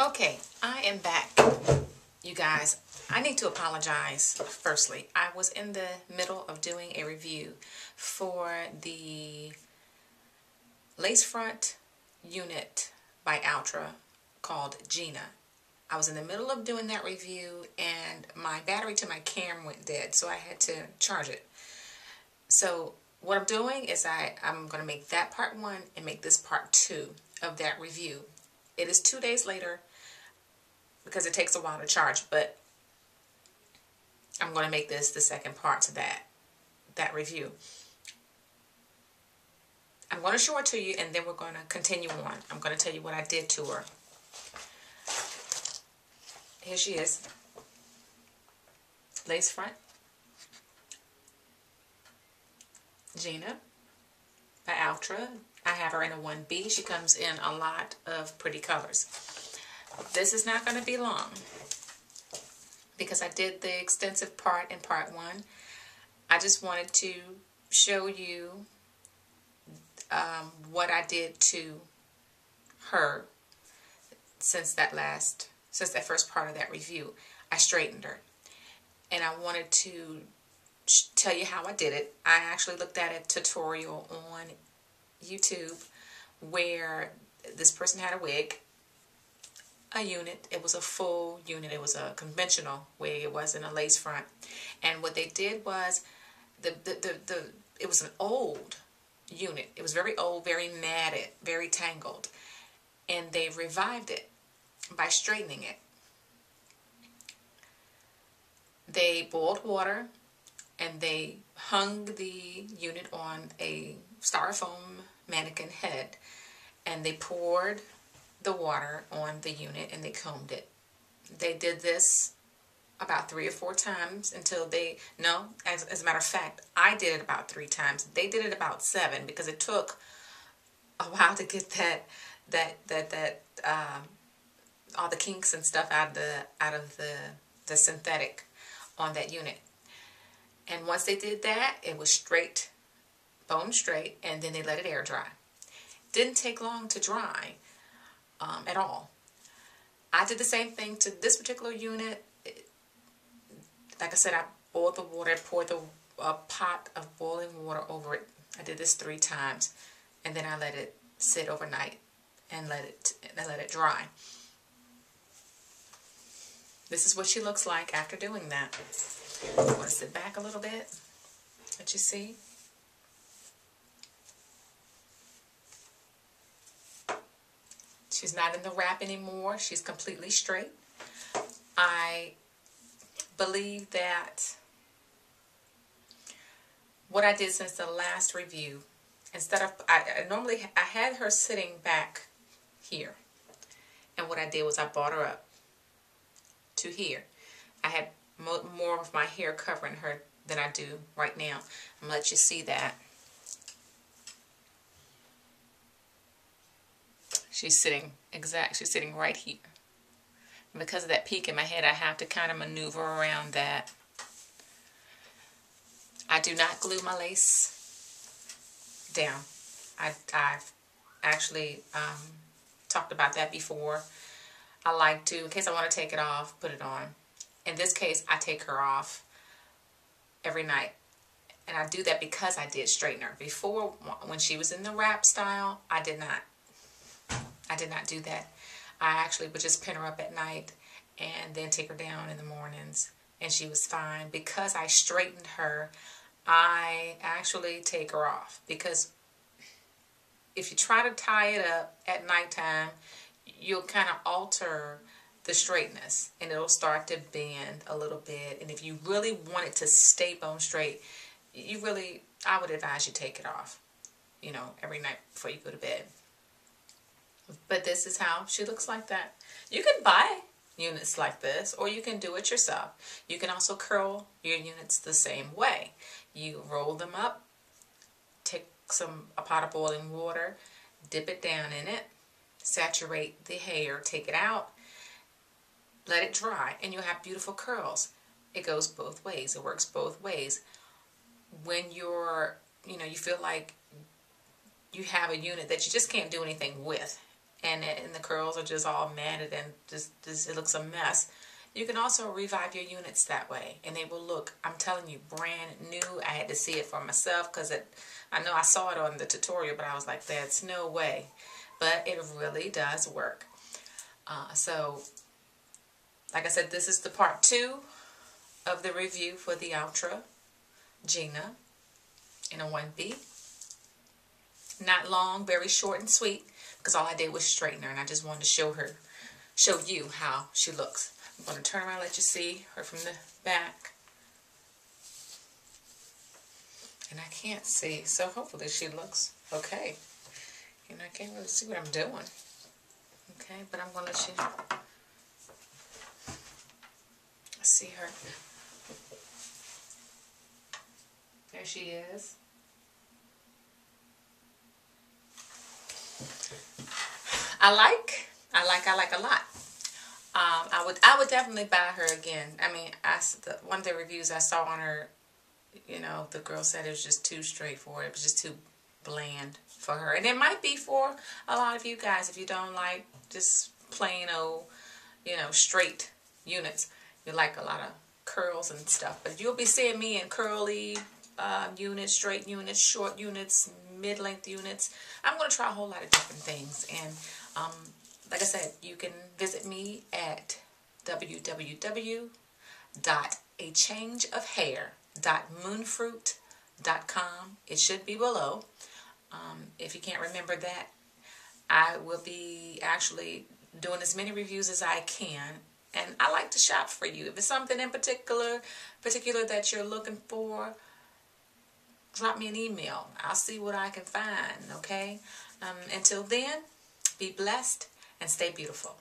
Okay, I am back. You guys, I need to apologize firstly. I was in the middle of doing a review for the Lacefront unit by Outre called Gina. I was in the middle of doing that review and my battery to my camera went dead, so I had to charge it. So what I'm doing is I'm going to make that part 1 and make this part 2 of that review. It is 2 days later because it takes a while to charge, but I'm going to make this the second part to that review. I'm going to show it to you and then we're going to continue on. I'm going to tell you what I did to her. Here she is. Lacefront Gina by Outre. I have her in a 1B. She comes in a lot of pretty colors. This is not going to be long because I did the extensive part in part 1. I just wanted to show you what I did to her since that first part of that review. I straightened her, and I wanted to tell you how I did it. I actually looked at a tutorial on YouTube where this person had a wig, a unit. It was a full unit. It was a conventional wig. It wasn't a lace front. And what they did was it was an old unit. It was very old, very matted, very tangled. And they revived it by straightening it. They boiled water and they hung the unit on a styrofoam mannequin head, and they poured the water on the unit and they combed it. They did this about 3 or 4 times until as a matter of fact, I did it about 3 times. They did it about 7 because it took a while to get all the kinks and stuff out of the synthetic on that unit. And once they did that, it was straight, bone straight, and then they let it air dry. Didn't take long to dry at all. I did the same thing to this particular unit. Like I said, I boiled the water, poured a pot of boiling water over it. I did this 3 times, and then I let it sit overnight and let it dry. This is what she looks like after doing that. I'm going to sit back a little bit. Let you see. She's not in the wrap anymore. She's completely straight. I believe that what I did since the last review, instead of, I had her sitting back here. And what I did was I brought her up to here. I had more of my hair covering her than I do right now. I'm gonna let you see that. She's sitting right here. And because of that peak in my head, I have to kind of maneuver around that. I do not glue my lace down. I've actually talked about that before. I like to, in case I want to take it off, put it on. In this case, I take her off every night. And I do that because I did straighten her. Before, when she was in the wrap style, I did not do that. I actually would just pin her up at night and then take her down in the mornings. And she was fine. Because I straightened her, I actually take her off. Because if you try to tie it up at nighttime, you'll kind of alter the straightness and it'll start to bend a little bit. And if you really want it to stay bone straight, I would advise you take it off, every night before you go to bed. But this is how she looks like that. You can buy units like this, or you can do it yourself. You can also curl your units the same way. You roll them up, take a pot of boiling water, dip it down in it, saturate the hair, take it out, let it dry, and you'll have beautiful curls. It goes both ways. It works both ways. When you feel like you have a unit that you just can't do anything with and the curls are just all matted and just it looks a mess. You can also revive your units that way, and they will look, I'm telling you, brand new. I had to see it for myself because I know I saw it on the tutorial, but I was like, that's no way. But it really does work. So, like I said, this is the part 2 of the review for the Outre Gina in a 1B. Not long, very short and sweet, because all I did was straighten her, and I just wanted to show you how she looks. I'm going to turn around and let you see her from the back. And I can't see, so hopefully she looks okay. You know, I can't really see what I'm doing. Okay, but I'm going to let you see her. There she is. I like a lot. I would definitely buy her again. I mean, one of the reviews I saw on her, you know, the girl said it was just too straightforward. It was just too bland for her. And it might be for a lot of you guys if you don't like just plain old, you know, straight units. You like a lot of curls and stuff. But you'll be seeing me in curly units, straight units, short units, mid-length units. I'm going to try a whole lot of different things. And like I said, you can visit me at www.achangeofhair.moonfruit.com. It should be below. If you can't remember that, I will be actually doing as many reviews as I can. And I like to shop for you. If it's something in particular that you're looking for, drop me an email. I'll see what I can find, okay? Until then, be blessed and stay beautiful.